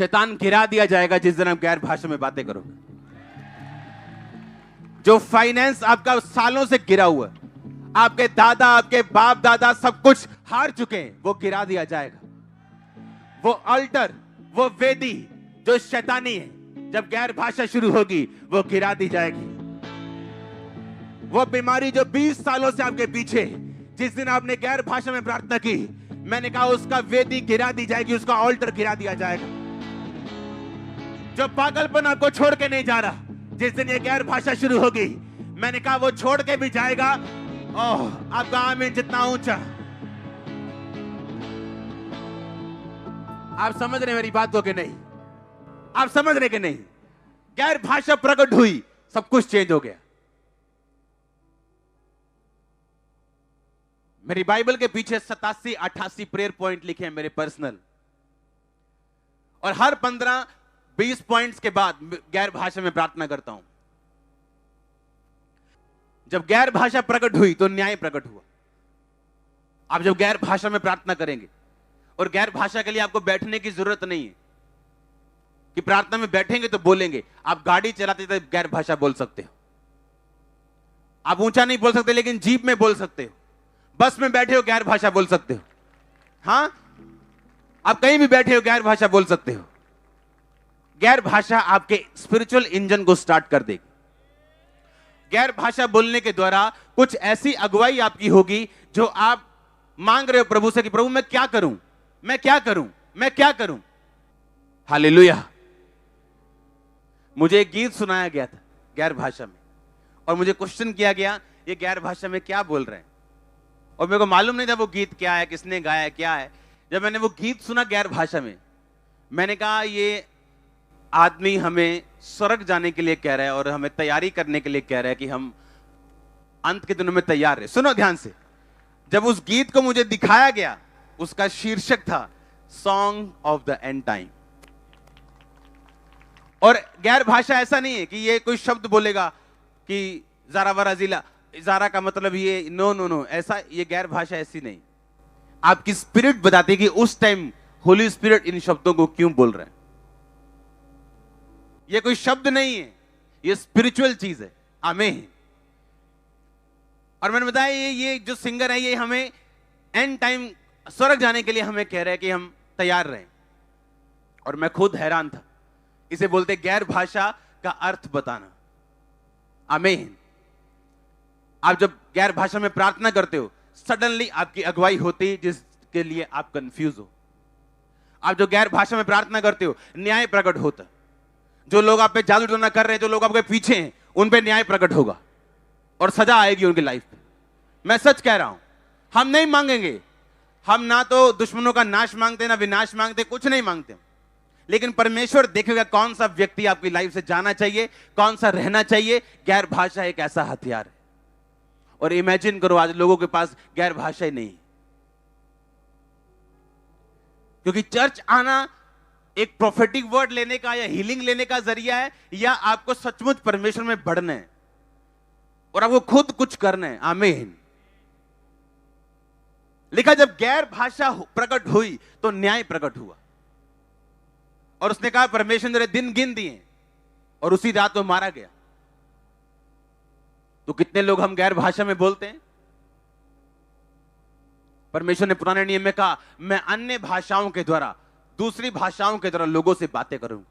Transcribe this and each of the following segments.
शैतान गिरा दिया जाएगा जिस दिन आप गैर भाषा में बातें करोगे। जो फाइनेंस आपका सालों से गिरा हुआ है, आपके दादा आपके बाप दादा सब कुछ हार चुके हैं, वो गिरा दिया जाएगा। वो अल्टर, वो वेदी जो शैतानी है, जब गैर भाषा शुरू होगी वो गिरा दी जाएगी। वो बीमारी जो 20 सालों से आपके पीछे, जिस दिन आपने गैर भाषा में प्रार्थना की, मैंने कहा उसका वेदी गिरा दी जाएगी, उसका ऑल्टर गिरा दिया जाएगा। जो पागलपन आपको छोड़ के नहीं जा रहा, जिस दिन ये गैर भाषा शुरू होगी, मैंने कहा वो छोड़ के भी जाएगा। ओह, आपका आमीन जितना ऊंचा। आप समझ रहे मेरी बात को कि नहीं? आप समझ रहे कि नहीं? गैर भाषा प्रकट हुई, सब कुछ चेंज हो गया। मेरी बाइबल के पीछे 87-88 प्रेयर पॉइंट लिखे हैं मेरे पर्सनल, और हर 15-20 पॉइंट्स के बाद गैर भाषा में प्रार्थना करता हूं। जब गैर भाषा प्रकट हुई तो न्याय प्रकट हुआ। आप जब गैर भाषा में प्रार्थना करेंगे, और गैर भाषा के लिए आपको बैठने की जरूरत नहीं है कि प्रार्थना में बैठेंगे तो बोलेंगे। आप गाड़ी चलाते थे गैर भाषा बोल सकते हो, आप ऊंचा नहीं बोल सकते लेकिन जीप में बोल सकते हो, बस में बैठे हो गैर भाषा बोल सकते हो, हां आप कहीं भी बैठे हो गैर भाषा बोल सकते हो। गैर भाषा आपके स्पिरिचुअल इंजन को स्टार्ट कर देगी। गैर भाषा बोलने के द्वारा कुछ ऐसी अगुवाई आपकी होगी जो आप मांग रहे हो प्रभु से कि प्रभु मैं क्या करूं, मैं क्या करूं, मैं क्या करूं। हालेलुया। मुझे एक गीत सुनाया गया था गैर भाषा में, और मुझे क्वेश्चन किया गया ये गैर भाषा में क्या बोल रहे हैं, और मेरे को मालूम नहीं था वो गीत क्या है, किसने गाया है, क्या है। जब मैंने वो गीत सुना गैर भाषा में, मैंने कहा ये आदमी हमें स्वर्ग जाने के लिए कह रहा है और हमें तैयारी करने के लिए कह रहा है कि हम अंत के दिनों में तैयार रहे। सुनो ध्यान से। जब उस गीत को मुझे दिखाया गया, उसका शीर्षक था song of the end time. और गैर भाषा ऐसा नहीं है कि ये कोई शब्द बोलेगा कि जारा वरा जिला, जारा का मतलब ये, नो नो नो, ऐसा, ये गैर भाषा ऐसी नहीं। आपकी स्पिरिट बताती है कि उस टाइम होली स्पिरिट इन शब्दों को क्यों बोल रहे हैं। ये कोई शब्द नहीं है, ये स्पिरिचुअल चीज है। आमीन। और मैंने बताया ये जो सिंगर है ये हमें एंड टाइम स्वर्ग जाने के लिए हमें कह रहे हैं कि हम तैयार रहें। और मैं खुद हैरान था। इसे बोलते गैर भाषा का अर्थ बताना। आमीन। आप जब गैर भाषा में प्रार्थना करते हो, सडनली आपकी अगुवाई होती है जिसके लिए आप कंफ्यूज हो। आप जो गैर भाषा में प्रार्थना करते हो, न्याय प्रकट होता है। जो लोग आप पे जादू टोना कर रहे हैं, जो लोग आपके पीछे हैं, उन पे न्याय प्रकट होगा और सजा आएगी उनकी लाइफ पे। मैं सच कह रहा हूं। हम नहीं मांगेंगे, हम ना तो दुश्मनों का नाश मांगते, ना विनाश मांगते, कुछ नहीं मांगते, लेकिन परमेश्वर देखेगा कौन सा व्यक्ति आपकी लाइफ से जाना चाहिए, कौन सा रहना चाहिए। गैर भाषा एक ऐसा हथियार है। और इमेजिन करो आज लोगों के पास गैर भाषा ही नहीं, क्योंकि चर्च आना एक प्रोफेटिक वर्ड लेने का या हीलिंग लेने का जरिया है, या आपको सचमुच परमेश्वर में बढ़ना है और आपको खुद कुछ करना है। आमीन। लिखा जब गैर भाषा प्रकट हुई तो न्याय प्रकट हुआ, और उसने कहा परमेश्वर ने दिन गिन दिए और उसी रात वो मारा गया। तो कितने लोग हम गैर भाषा में बोलते हैं। परमेश्वर ने पुराने नियम में कहा मैं अन्य भाषाओं के द्वारा, दूसरी भाषाओं के द्वारा लोगों से बातें करूंगा।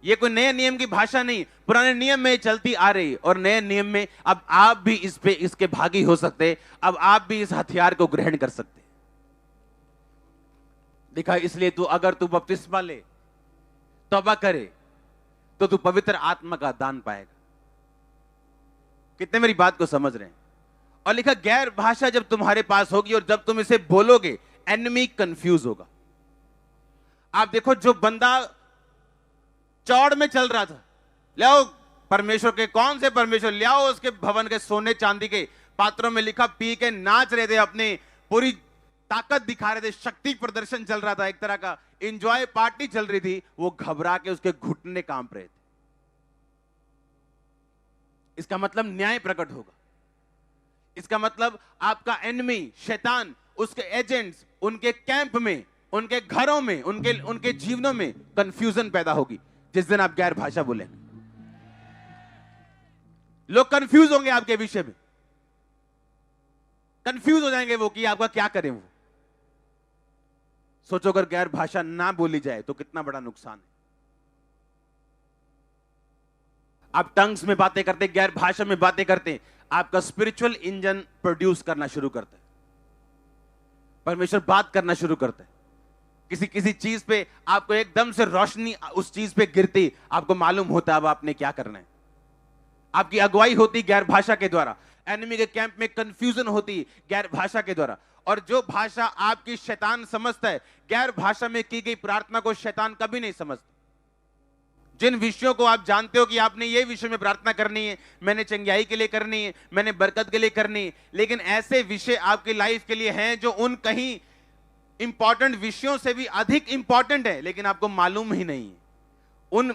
यह कोई नए नियम की भाषा नहीं, पुराने नियम में चलती आ रही, और नए नियम में अब आप भी इसके भागी हो सकते। अब आप भी इस हथियार को ग्रहण कर सकते। देखा, इसलिए अगर तू बपतिस्मा ले, तौबा करे, तो तू पवित्र आत्मा का दान पाएगा। कितने मेरी बात को समझ रहे हैं। और लिखा गैर भाषा जब तुम्हारे पास होगी और जब तुम इसे बोलोगे, एनिमी कंफ्यूज होगा। आप देखो, जो बंदा चौड़ में चल रहा था, ले आओ परमेश्वर के, कौन से परमेश्वर, ले आओ उसके भवन के सोने चांदी के पात्रों में, लिखा पी के नाच रहे थे, अपने पूरी ताकत दिखा रहे थे, शक्ति प्रदर्शन चल रहा था, एक तरह का एंजॉय पार्टी चल रही थी। वो घबरा के उसके घुटने कांप रहे थे। इसका मतलब न्याय प्रकट होगा। इसका मतलब आपका एनिमी शैतान, उसके एजेंट्स, उनके कैंप में उनके घरों में, उनके उनके जीवनों में कंफ्यूजन पैदा होगी जिस दिन आप गैर भाषा बोलेंगे। लोग कंफ्यूज होंगे आपके विषय में, कंफ्यूज हो जाएंगे वो कि आपका क्या करें। वो सोचो अगर गैर भाषा ना बोली जाए तो कितना बड़ा नुकसान है। आप टंग्स में बातें करते, गैर भाषा में बातें करते, आपका स्पिरिचुअल इंजन प्रोड्यूस करना शुरू करता है। परमेश्वर बात करना शुरू करता है। किसी किसी चीज पे आपको एकदम से रोशनी उस चीज पे गिरती, आपको मालूम होता है अब आपने क्या करना है। आपकी अगुवाई होती गैर भाषा के द्वारा। एनिमी के कैंप में कंफ्यूजन होती गैर भाषा के द्वारा। और जो भाषा आपकी शैतान समझता है, गैर भाषा में की गई प्रार्थना को शैतान कभी नहीं समझता। जिन विषयों को आप जानते हो कि आपने ये विषय में प्रार्थना करनी है, मैंने चंगाई के लिए करनी है, मैंने बरकत के लिए करनी है, लेकिन ऐसे विषय आपकी लाइफ के लिए हैं जो उन कहीं इंपॉर्टेंट विषयों से भी अधिक इंपॉर्टेंट है, लेकिन आपको मालूम ही नहीं है। उन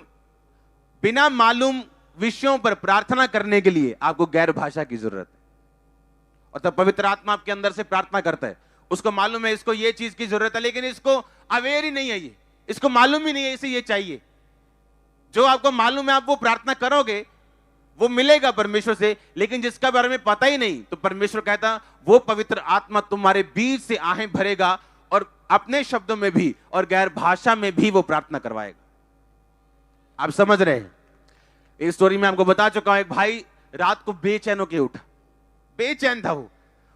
बिना मालूम विषयों पर प्रार्थना करने के लिए आपको गैर भाषा की जरूरत है। और तब पवित्र आत्मा आपके अंदर से प्रार्थना करता है। उसको मालूम है इसको ये चीज की जरूरत है, लेकिन इसको अवेयर ही नहीं है, ये इसको मालूम ही नहीं है इसे ये चाहिए। जो आपको मालूम है आप वो प्रार्थना करोगे, वो मिलेगा परमेश्वर से, लेकिन जिसका बारे में पता ही नहीं, तो परमेश्वर कहता वो पवित्र आत्मा तुम्हारे बीच से आहें भरेगा और अपने शब्दों में भी और गैर भाषा में भी वो प्रार्थना करवाएगा। आप समझ रहे हैं? इस स्टोरी में आपको बता चुका हूं, एक भाई रात को बेचैन होकर उठा, बेचैन था वो।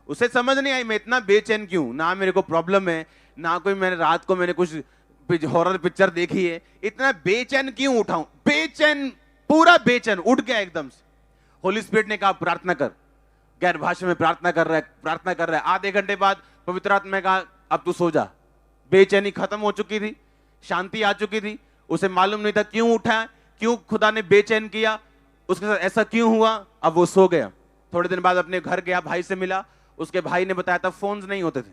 उसे समझ नहीं आई मैं इतना बेचैन क्यों, ना मेरे को प्रॉब्लम है, ना कोई मैंने रात को मैंने कुछ हॉरर पिक्चर देखी है, इतना बेचैन क्यों उठाऊं। बेचैन, पूरा बेचैन उठ गया एकदम से। होली स्पिरिट ने कहा प्रार्थना कर। गैर भाषा में प्रार्थना कर रहा है। आधे घंटे बाद पवित्र आत्मा ने कहा अब तू सो जा। बेचैनी खत्म हो चुकी थी, शांति आ चुकी थी। उसे मालूम नहीं था क्यों उठा, क्यों खुदा ने बेचैन किया, उसके साथ ऐसा क्यों हुआ। अब वो सो गया। थोड़े दिन बाद अपने घर गया, भाई से मिला। उसके भाई ने बताया था फोन्स नहीं होते थे,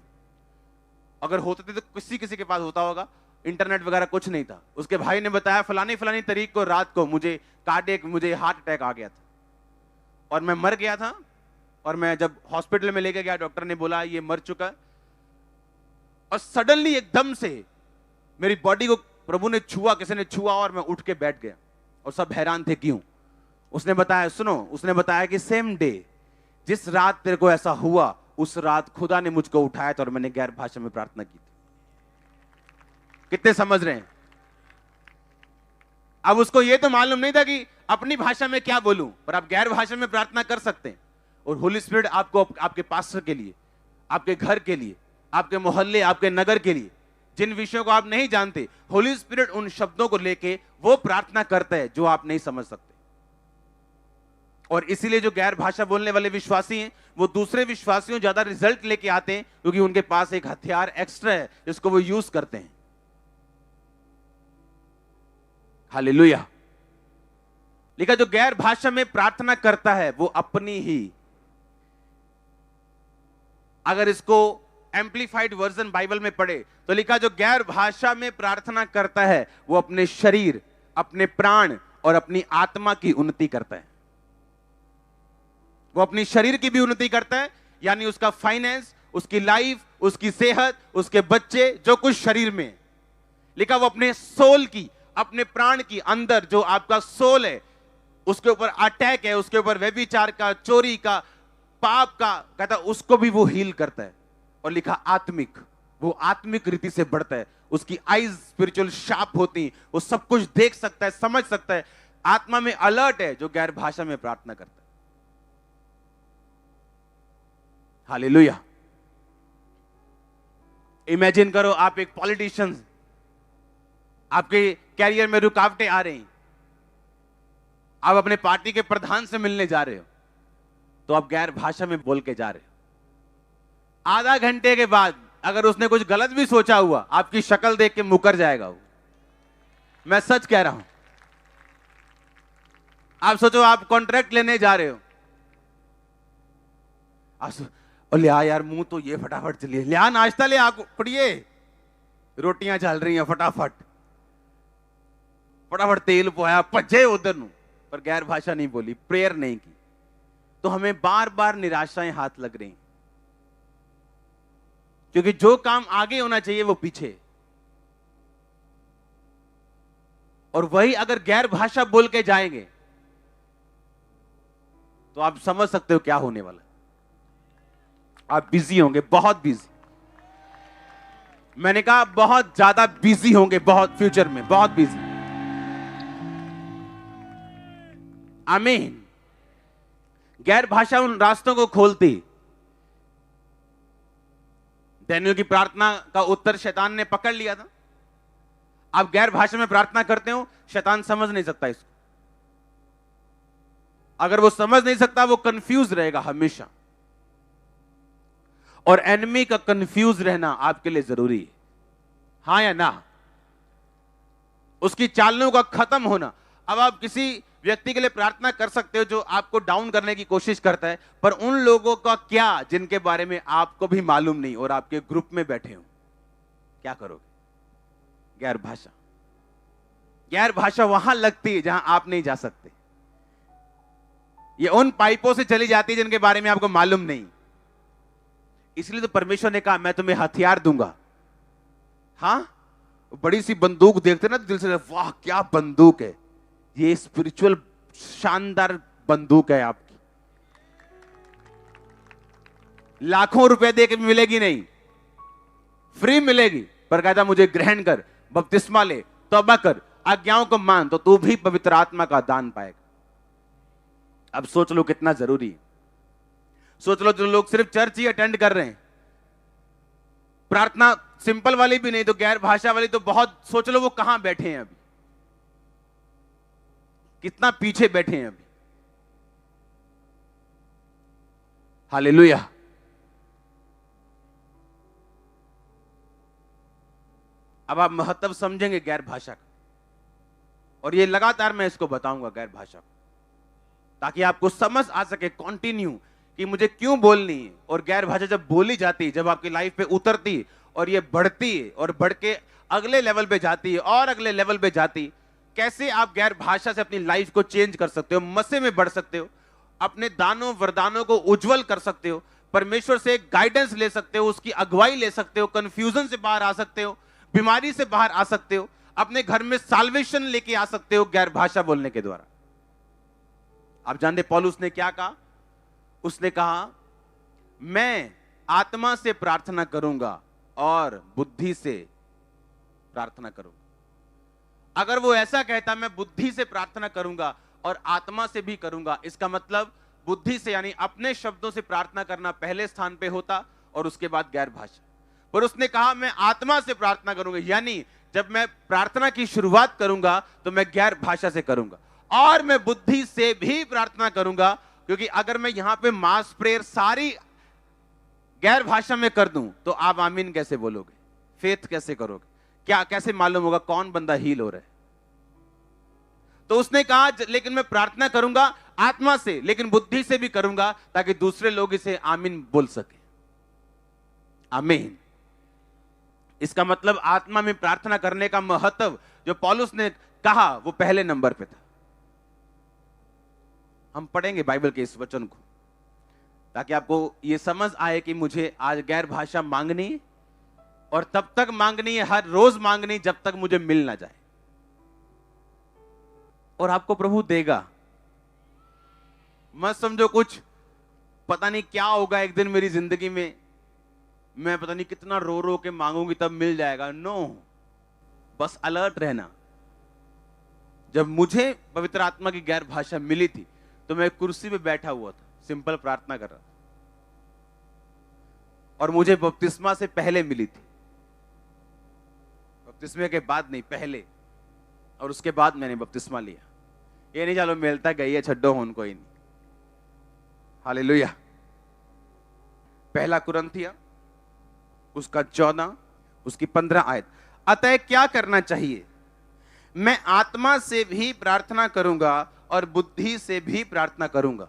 अगर होते थे तो किसी किसी के पास होता होगा, इंटरनेट वगैरह कुछ नहीं था। उसके भाई ने बताया फलानी फलानी तारीख को रात को मुझे हार्ट अटैक आ गया था और मैं मर गया था। और मैं जब हॉस्पिटल में लेके गया, डॉक्टर ने बोला ये मर चुका है। और सडनली एकदम से मेरी बॉडी को प्रभु ने छुआ, किसी ने छुआ और मैं उठ के बैठ गया। और सब हैरान थे क्यों। उसने बताया, सुनो, उसने बताया कि सेम डे जिस रात तेरे को ऐसा हुआ, उस रात खुदा ने मुझको उठाया था और मैंने गैर भाषा में प्रार्थना की थी। कितने समझ रहे हैं? अब उसको यह तो मालूम नहीं था कि अपनी भाषा में क्या बोलूं, पर आप गैर भाषा में प्रार्थना कर सकते हैं। और होली स्पिरिट आपको आपके पास्टर के लिए, आपके घर के लिए, आपके मोहल्ले, आपके नगर के लिए, जिन विषयों को आप नहीं जानते, होली स्पिरिट उन शब्दों को लेके वो प्रार्थना करता है जो आप नहीं समझ सकते। और इसीलिए जो गैर भाषा बोलने वाले विश्वासी हैं, वो दूसरे विश्वासियों ज्यादा रिजल्ट लेके आते हैं, क्योंकि उनके पास एक हथियार एक्स्ट्रा है जिसको वो यूज करते हैं। हालेलुया। लिखा जो गैर भाषा में प्रार्थना करता है वो अपनी ही, अगर इसको एम्प्लीफाइड वर्जन बाइबल में पढ़े तो लिखा जो गैर भाषा में प्रार्थना करता है वो अपने शरीर, अपने प्राण और अपनी आत्मा की उन्नति करता है। वो अपनी शरीर की भी उन्नति करता है, यानी उसका फाइनेंस, उसकी लाइफ, उसकी सेहत, उसके बच्चे, जो कुछ शरीर में। लिखा वो अपने सोल की, अपने प्राण की अंदर जो आपका सोल है उसके ऊपर अटैक है, उसके ऊपर व्यभिचार का, चोरी का, पाप का, कहता उसको भी वो हील करता है। और लिखा आत्मिक, वो आत्मिक रीति से बढ़ता है। उसकी आईज स्पिरिचुअल शार्प होती, वो सब कुछ देख सकता है, समझ सकता है, आत्मा में अलर्ट है, जो गैर भाषा में प्रार्थना करता है। हालेलुया। इमेजिन करो आप एक पॉलिटिशियन, आपके कैरियर में रुकावटें आ रही, आप अपने पार्टी के प्रधान से मिलने जा रहे हो, तो आप गैर भाषा में बोल के जा रहे हो। आधा घंटे के बाद अगर उसने कुछ गलत भी सोचा हुआ, आपकी शक्ल देख के मुकर जाएगा वो। मैं सच कह रहा हूं। आप सोचो आप कॉन्ट्रैक्ट लेने जा रहे हो, और ले आ यार, मुंह तो ये फटाफट चलिए, ले आ नाश्ता ले आ, पड़िए रोटियां चल रही हैं, फटाफट फटाफट तेल पोया, भजे उधर नु। पर गैर भाषा नहीं बोली, प्रेयर नहीं की, तो हमें बार बार निराशाएं हाथ लग रही, क्योंकि जो काम आगे होना चाहिए वो पीछे। और वही अगर गैर भाषा बोल के जाएंगे तो आप समझ सकते हो क्या होने वाला। आप बिजी होंगे, बहुत बिजी। मैंने कहा बहुत ज्यादा बिजी होंगे, बहुत, फ्यूचर में बहुत बिजी। आमीन। गैर भाषा उन रास्तों को खोलती। डैनियल की प्रार्थना का उत्तर शैतान ने पकड़ लिया था। आप गैर भाषा में प्रार्थना करते हो, शैतान समझ नहीं सकता इसको। अगर वो समझ नहीं सकता, वो कंफ्यूज रहेगा हमेशा। और एनिमी का कंफ्यूज रहना आपके लिए जरूरी है, हां या ना? उसकी चालों का खत्म होना। अब आप किसी व्यक्ति के लिए प्रार्थना कर सकते हो जो आपको डाउन करने की कोशिश करता है, पर उन लोगों का क्या जिनके बारे में आपको भी मालूम नहीं और आपके ग्रुप में बैठे हो, क्या करोगे? गैर भाषा। गैर भाषा वहां लगती है जहां आप नहीं जा सकते। ये उन पाइपों से चली जाती है जिनके बारे में आपको मालूम नहीं। इसलिए तो परमेश्वर ने कहा मैं तुम्हें हथियार दूंगा। हां, बड़ी सी बंदूक देखते ना, दिल से वाह क्या बंदूक है, ये स्पिरिचुअल शानदार बंदूक है आपकी। लाखों रुपए देकर मिलेगी नहीं, फ्री मिलेगी। पर कहता मुझे ग्रहण कर, बपतिस्मा ले, तौबा कर, आज्ञाओं को मान, तो तू भी पवित्र आत्मा का दान पाएगा। अब सोच लो कितना जरूरी है। सोच लो जो लोग सिर्फ चर्च ही अटेंड कर रहे हैं, प्रार्थना सिंपल वाली भी नहीं तो गैर भाषा वाली तो बहुत, सोच लो वो कहां बैठे हैं अभी, कितना पीछे बैठे हैं अभी। हालेलुया। अब आप महत्व समझेंगे गैर भाषा का, और ये लगातार मैं इसको बताऊंगा गैर भाषा को, ताकि आपको समझ आ सके कंटिन्यू कि मुझे क्यों बोलनी है। और गैर भाषा जब बोली जाती है, जब आपकी लाइफ पे उतरती है और ये बढ़ती है और बढ़ के अगले लेवल पे जाती है और अगले लेवल पे जाती, कैसे आप गैर भाषा से अपनी लाइफ को चेंज कर सकते हो, मसे में बढ़ सकते हो, अपने दानों वरदानों को उज्जवल कर सकते हो, परमेश्वर से गाइडेंस ले सकते हो, उसकी अगुवाई ले सकते हो, कंफ्यूजन से बाहर आ सकते हो, बीमारी से बाहर आ सकते हो, अपने घर में साल्वेशन लेके आ सकते हो गैर भाषा बोलने के द्वारा। आप जानते पौलुस ने क्या कहा? उसने कहा मैं आत्मा से प्रार्थना करूंगा और बुद्धि से प्रार्थना करूंगा। अगर वो ऐसा कहता मैं बुद्धि से प्रार्थना करूंगा और आत्मा से भी करूंगा, इसका मतलब बुद्धि से यानी अपने शब्दों से प्रार्थना करना पहले स्थान पे होता और उसके बाद गैर भाषा। पर उसने कहा मैं आत्मा से प्रार्थना करूंगा, यानी जब मैं प्रार्थना की शुरुआत करूंगा तो मैं गैर भाषा से करूंगा और मैं बुद्धि से भी प्रार्थना करूंगा। क्योंकि अगर मैं यहां पे मास प्रेयर सारी गैर भाषा में कर दूं तो आप आमीन कैसे बोलोगे? फेथ कैसे करोगे? क्या कैसे मालूम होगा कौन बंदा हील हो रहा है? तो उसने कहा लेकिन मैं प्रार्थना करूंगा आत्मा से, लेकिन बुद्धि से भी करूंगा ताकि दूसरे लोग इसे आमीन बोल सके। आमीन। इसका मतलब आत्मा में प्रार्थना करने का महत्व जो पौलुस ने कहा वो पहले नंबर पे था। हम पढ़ेंगे बाइबल के इस वचन को ताकि आपको यह समझ आए कि मुझे आज गैर भाषा मांगनी है और तब तक मांगनी है, हर रोज मांगनी जब तक मुझे मिल ना जाए। और आपको प्रभु देगा। मत समझो कुछ पता नहीं क्या होगा एक दिन मेरी जिंदगी में, मैं पता नहीं कितना रो रो के मांगूंगी तब मिल जाएगा। नो, बस अलर्ट रहना। जब मुझे पवित्र आत्मा की गैर भाषा मिली थी तो मैं कुर्सी पे बैठा हुआ था, सिंपल प्रार्थना कर रहा था, और मुझे बपतिस्मा से पहले मिली थी। बपतिस्मे के बाद नहीं, पहले, और उसके बाद मैंने बपतिस्मा लिया। ये नहीं चलो मिलता गई है, छड्डो होन कोई नहीं। हालेलुया। पहला कुरिन्थिया उसका 14 उसकी 15 आयत। अतः क्या करना चाहिए? मैं आत्मा से भी प्रार्थना करूंगा और बुद्धि से भी प्रार्थना करूंगा।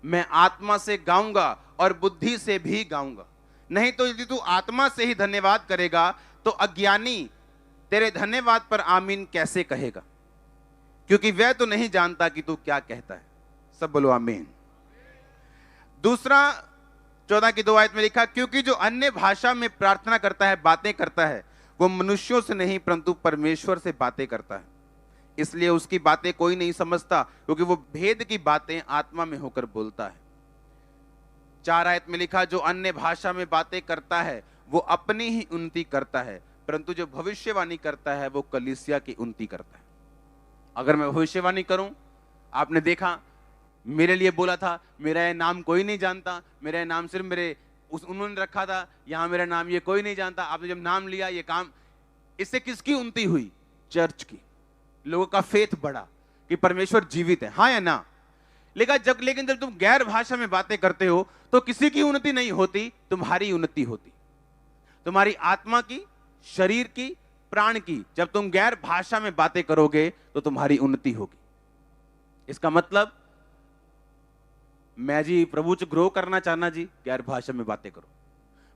मैं आत्मा से गाऊंगा और बुद्धि से भी गाऊंगा। नहीं तो यदि तू आत्मा से ही धन्यवाद करेगा तो अज्ञानी तेरे धन्यवाद पर आमीन कैसे कहेगा, क्योंकि वह तो नहीं जानता कि तू क्या कहता है। सब बोलो आमीन। दूसरा 14 की 2 आयत में लिखा, क्योंकि जो अन्य भाषा में प्रार्थना करता है, बातें करता है, वो मनुष्यों से नहीं परंतु परमेश्वर से बातें करता है। इसलिए उसकी बातें कोई नहीं समझता, क्योंकि वो भेद की बातें आत्मा में होकर बोलता है। 4 आयत में लिखा, जो अन्य भाषा में बातें करता है वो अपनी ही उन्नति करता है, परंतु जो भविष्यवाणी करता है वो कलीसिया की उन्नति करता है। अगर मैं भविष्यवाणी करूं, आपने देखा मेरे लिए बोला था, मेरा ये नाम कोई नहीं जानता, मेरा ये नाम सिर्फ मेरे उन्होंने रखा था, यहां मेरा नाम ये कोई नहीं जानता। आपने जब नाम लिया, ये काम, इससे किसकी उन्नति हुई? चर्च की। लोगों का फेथ बढ़ा कि परमेश्वर जीवित है, हाँ या ना? लेकिन जब तुम गैर भाषा में बातें करते हो तो किसी की उन्नति नहीं होती, तुम्हारी उन्नति होती, तुम्हारी आत्मा की, शरीर की, प्राण की। जब तुम गैर भाषा में बातें करोगे तो तुम्हारी उन्नति होगी। इसका मतलब, मैं जी प्रभु च ग्रो करना चाहना जी, गैर भाषा में बातें करो।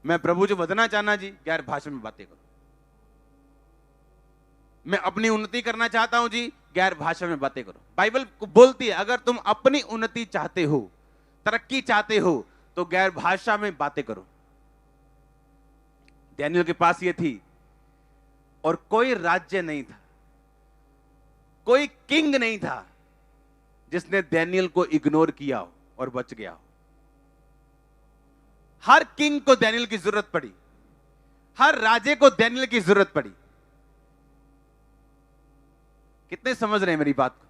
मैं प्रभु च बदना चाहना जी, गैर भाषा में बातें करो। मैं अपनी उन्नति करना चाहता हूं जी, गैर भाषा में बातें करो। बाइबल बोलती है, अगर तुम अपनी उन्नति चाहते हो, तरक्की चाहते हो, तो गैर भाषा में बातें करो। डैनियल के पास ये थी, और कोई राज्य नहीं था, कोई किंग नहीं था जिसने डैनियल को इग्नोर किया हो और बच गया हो। हर किंग को डैनियल की जरूरत पड़ी, हर राजे को डैनियल की जरूरत पड़ी। कितने समझ रहे हैं मेरी बात को?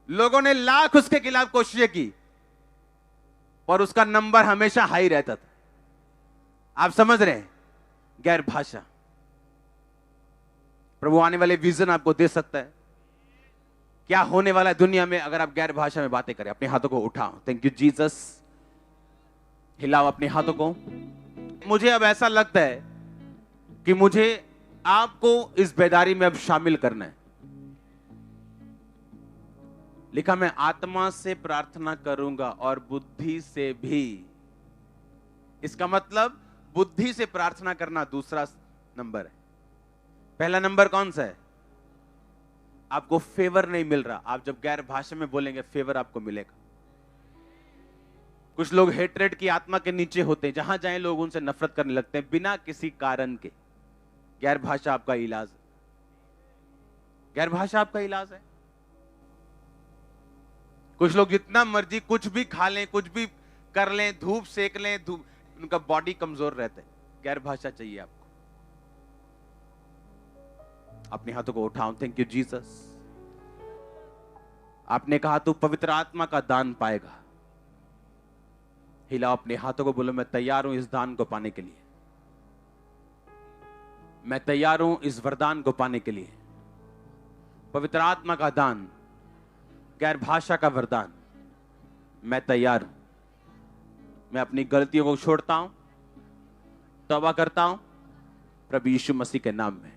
लोगों ने लाख उसके खिलाफ कोशिशें की, और उसका नंबर हमेशा हाई रहता था। आप समझ रहे हैं? गैर भाषा। प्रभु आने वाले विजन आपको दे सकता है, क्या होने वाला है दुनिया में अगर आप गैर भाषा में बातें करें। अपने हाथों को उठाओ, थैंक यू जीसस। हिलाओ अपने हाथों को। मुझे अब ऐसा लगता है कि मुझे आपको इस बेदारी में अब शामिल करना है। लिखा, मैं आत्मा से प्रार्थना करूंगा और बुद्धि से भी। इसका मतलब बुद्धि से प्रार्थना करना दूसरा नंबर है। पहला नंबर कौन सा है? आपको फेवर नहीं मिल रहा, आप जब गैर भाषा में बोलेंगे फेवर आपको मिलेगा। कुछ लोग हेट्रेड की आत्मा के नीचे होते हैं, जहां जाएं लोग उनसे नफरत करने लगते हैं बिना किसी कारण के। गैर भाषा आपका इलाज है, गैर भाषा आपका इलाज है। कुछ लोग जितना मर्जी कुछ भी खा लें, कुछ भी कर लें, धूप सेक लें, उनका बॉडी कमजोर रहता है। गैर भाषा चाहिए आपको। अपने हाथों को उठाओ, थैंक यू जीसस। आपने कहा तू पवित्र आत्मा का दान पाएगा। हिलाओ अपने हाथों को, बोलो मैं तैयार हूं इस दान को पाने के लिए। मैं तैयार हूं इस वरदान को पाने के लिए। पवित्र आत्मा का दान, गैर भाषा का वरदान, मैं तैयार हूं। मैं अपनी गलतियों को छोड़ता हूं, तौबा करता हूं प्रभु यीशु मसीह के नाम में।